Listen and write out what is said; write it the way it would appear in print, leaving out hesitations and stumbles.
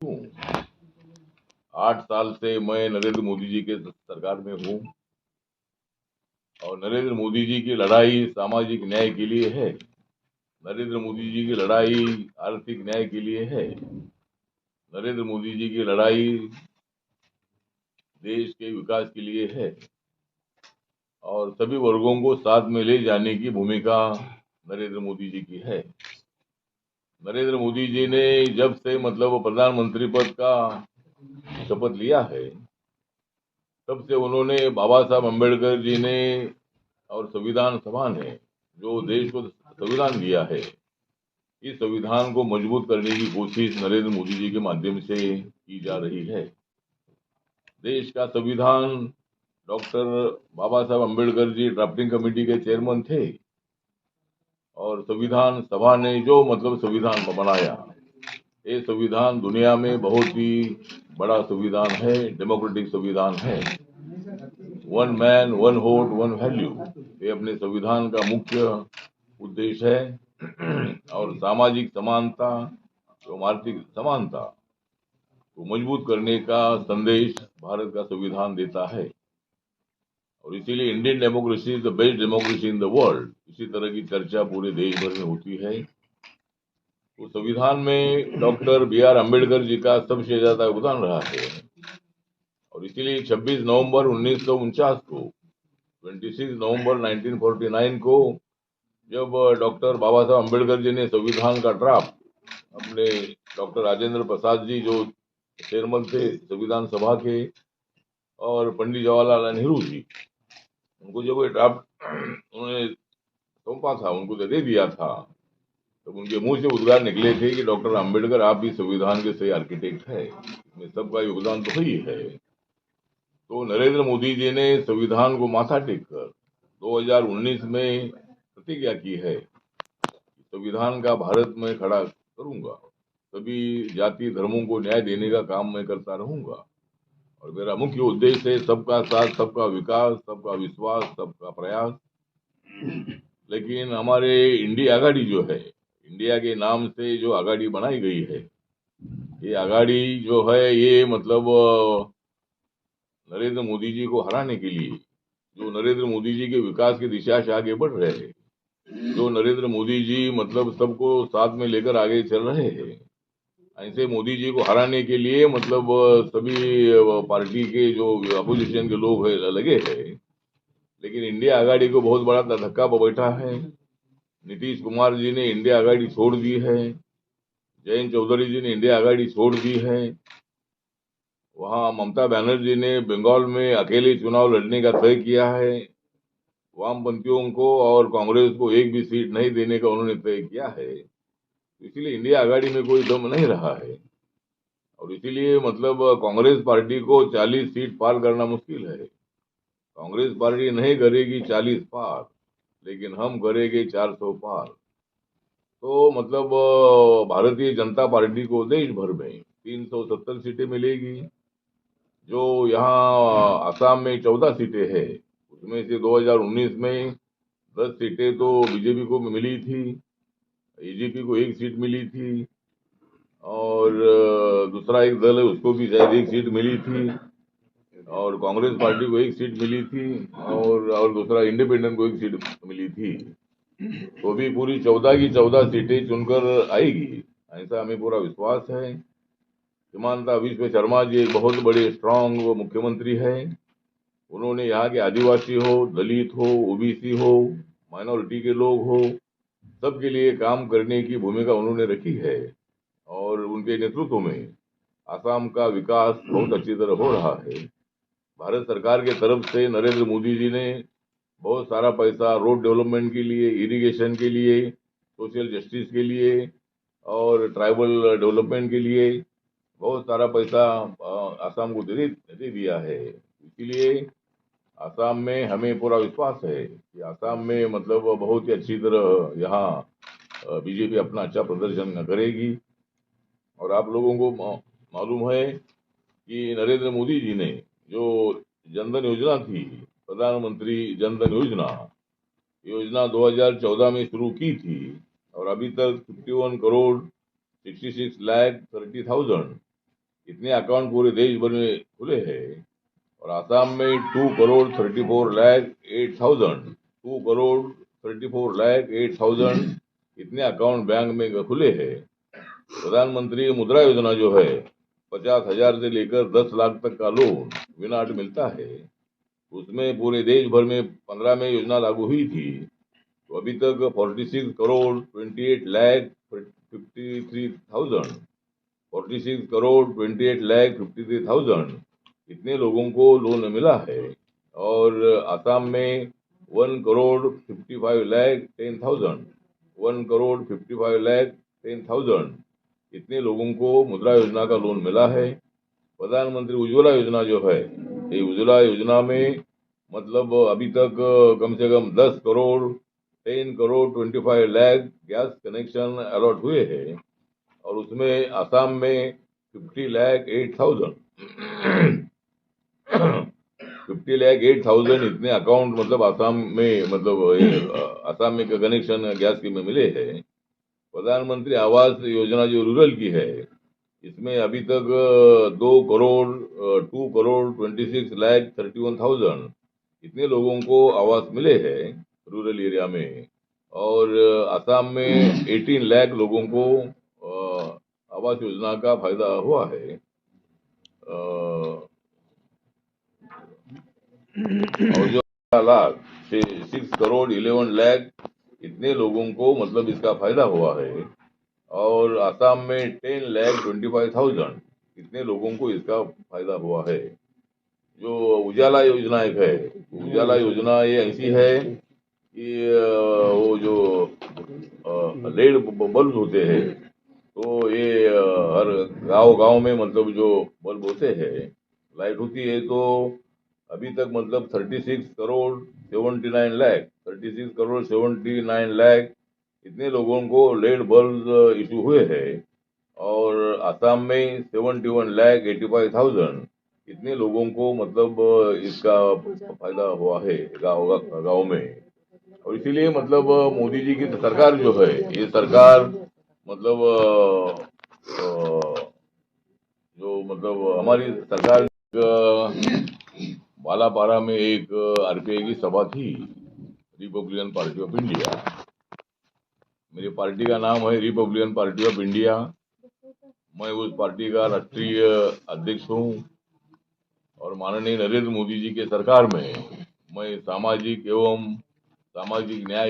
हूँ। 8 साल से मैं नरेंद्र मोदी जी के सरकार में हूँ और नरेंद्र मोदी जी की लड़ाई सामाजिक न्याय के लिए है। नरेंद्र मोदी जी की लड़ाई आर्थिक न्याय के लिए है। नरेंद्र मोदी जी की लड़ाई देश के विकास के लिए है और सभी वर्गों को साथ में ले जाने की भूमिका नरेंद्र मोदी जी की है। नरेंद्र मोदी जी ने जब से प्रधानमंत्री पद का शपथ लिया है, तब से उन्होंने बाबा साहब अम्बेडकर जी ने और संविधान सभा ने जो देश को संविधान दिया है, इस संविधान को मजबूत करने की कोशिश नरेंद्र मोदी जी के माध्यम से की जा रही है। देश का संविधान डॉक्टर बाबा साहब अम्बेडकर जी ड्राफ्टिंग कमेटी के चेयरमैन थे और संविधान सभा ने जो संविधान बनाया, ये संविधान दुनिया में बहुत ही बड़ा संविधान है, डेमोक्रेटिक संविधान है। One man one vote one value, ये अपने संविधान का मुख्य उद्देश्य है और सामाजिक समानता एवं आर्थिक समानता को मजबूत करने का संदेश भारत का संविधान देता है और इसीलिए Indian democracy is the best democracy in the world, इसी तरह की चर्चा पूरे देश भर में होती है। तो संविधान में doctor B are Ambedkar ji का सबसे ज्यादा योगदान रहा है और इसीलिए 26 नवंबर 1949 को 26 नवंबर 1949 को जब डॉक्टर बाबा साहब अम्बेडकर जी ने संविधान का ड्राफ्ट अपने डॉक्टर राजेंद्र प्रसाद जी जो चेयरमैन थे संविधान सभा के और पंडित जवाहरलाल नेहरू जी, उनको जब ये ड्राफ्ट उन्होंने सौंपा था, उनको दे दिया था, तो उनके मुंह से उद्गार निकले थे कि डॉक्टर अम्बेडकर आप भी संविधान के सही आर्किटेक्ट है, इसमें सबका योगदान तो ही है। तो नरेंद्र मोदी जी ने संविधान को माथा टेक कर 2019 में प्रतिज्ञा की है, संविधान का भारत में खड़ा करूंगा, सभी जाति धर्मों को न्याय देने का काम मैं करता रहूंगा और मेरा मुख्य उद्देश्य है सबका साथ, सबका विकास, सबका विश्वास, सबका प्रयास। लेकिन हमारे इंडिया आघाड़ी जो है, इंडिया के नाम से जो आघाड़ी बनाई गई है, ये आघाड़ी जो है ये नरेंद्र मोदी जी को हराने के लिए, जो नरेंद्र मोदी जी के विकास की दिशा से आगे बढ़ रहे हैं, जो नरेंद्र मोदी जी सबको साथ में लेकर आगे चल रहे हैं, ऐसे मोदी जी को हराने के लिए सभी पार्टी के जो अपोजिशन के लोग है लगे हैं। लेकिन इंडिया आघाड़ी को बहुत बड़ा धक्का बैठा है। नीतीश कुमार जी ने इंडिया आघाड़ी छोड़ दी है, जयंत चौधरी जी ने इंडिया आघाड़ी छोड़ दी है, वहां ममता बनर्जी ने बंगाल में अकेले चुनाव लड़ने का तय किया है, वामपंथियों को और कांग्रेस को एक भी सीट नहीं देने का उन्होंने तय किया है। इसीलिए इंडिया आघाड़ी में कोई दम नहीं रहा है और इसीलिए कांग्रेस पार्टी को 40 सीट पार करना मुश्किल है। कांग्रेस पार्टी नहीं करेगी 40 पार, लेकिन हम करेंगे 400 पार। तो भारतीय जनता पार्टी को देश भर में 370 सीटें मिलेगी। जो यहाँ आसाम में 14 सीटें है, उसमें से 2019 में 10 सीटें तो बीजेपी को मिली थी, एजीपी को 1 सीट मिली थी और दूसरा एक दल है उसको भी शायद 1 सीट मिली थी और कांग्रेस पार्टी को 1 सीट मिली थी और दूसरा इंडिपेंडेंट को 1 सीट मिली थी। तो भी पूरी 14 की 14 सीटें चुनकर आएगी, ऐसा हमें पूरा विश्वास है। हिमांता विश्व शर्मा जी एक बहुत बड़े स्ट्रांग मुख्यमंत्री है। उन्होंने यहाँ के आदिवासी हो, दलित हो, ओबीसी हो, माइनॉरिटी के लोग हो, सबके लिए काम करने की भूमिका उन्होंने रखी है और उनके नेतृत्व में आसाम का विकास बहुत अच्छी तरह हो रहा है। भारत सरकार के तरफ से नरेंद्र मोदी जी ने बहुत सारा पैसा रोड डेवलपमेंट के लिए, इरिगेशन के लिए, सोशल जस्टिस के लिए और ट्राइबल डेवलपमेंट के लिए बहुत सारा पैसा आसाम को दे दिया है। इसीलिए आसाम में हमें पूरा विश्वास है कि आसाम में बहुत ही अच्छी तरह यहाँ बीजेपी अपना अच्छा प्रदर्शन करेगी। और आप लोगों को मालूम है कि नरेंद्र मोदी जी ने जो जनधन योजना थी, प्रधानमंत्री जनधन योजना 2014 में शुरू की थी और अभी तक 51 करोड़ 66 लाख 30,000 इतने अकाउंट पूरे देश भर में खुले हैं। और आसाम में 2,34,08,000 2,34,08,000 इतने अकाउंट बैंक में खुले हैं। प्रधानमंत्री मुद्रा योजना जो है 50,000 से लेकर 10 लाख तक का लोन बिना अट मिलता है। उसमें पूरे देश भर में 15 में योजना लागू हुई थी। तो अभी तक 46 करोड़ 28 लाख 53,000 46 करोड़ 28 लाख 53,000 इतने लोगों को लोन मिला है। और आसाम में 1 करोड़ 55 लाख 10,000 1 करोड़ 55 लाख 10,000 इतने लोगों को मुद्रा योजना का लोन मिला है। प्रधानमंत्री उज्ज्वला योजना जो है, ये उज्ज्वला योजना में मतलब अभी तक कम से कम 10 crore 10 crore 25 lakh gas connection allot हुए हैं। और उसमें आसाम में 50 लाख 8,000 50 लाख 8,000 इतने अकाउंट मतलब आसाम में मतलब आसाम में कनेक्शन गैस के में मिले हैं। प्रधानमंत्री आवास योजना जो रूरल की है, इसमें अभी तक 2 करोड़ 26 लाख 31,000 इतने लोगों को आवास मिले हैं रूरल एरिया में। और आसाम में 18 लाख लोगों को आवास योजना का फायदा हुआ है। और जो लाख 6 करोड़ 11 लाख इतने लोगों को मतलब इसका फायदा हुआ है। और आसाम में 10 लाख 25,000 इतने लोगों को इसका फायदा हुआ है। जो उजाला योजना एक है, उजाला योजना ये ऐसी है कि वो जो लेड बल्ब होते हैं, तो ये हर गांव में मतलब जो बल्ब होते हैं, लाइट होती है, तो अभी तक मतलब 36 करोड़ 79 लाख इतने लोगों को लेड बल्ब इशू हुए हैं। और आसाम में 71 लाख 85,000 इतने लोगों को मतलब इसका फायदा हुआ है गाँव में। और इसीलिए मतलब मोदी जी की सरकार जो है, ये सरकार मतलब जो मतलब हमारी सरकार बालापारा में एक आरपीआई की सभा थी, रिपब्लिकन पार्टी ऑफ इंडिया। मेरी पार्टी का नाम है रिपब्लिकन पार्टी ऑफ इंडिया। मैं उस पार्टी का राष्ट्रीय अध्यक्ष हूँ। और माननीय नरेंद्र मोदी जी के सरकार में मैं सामाजिक न्याय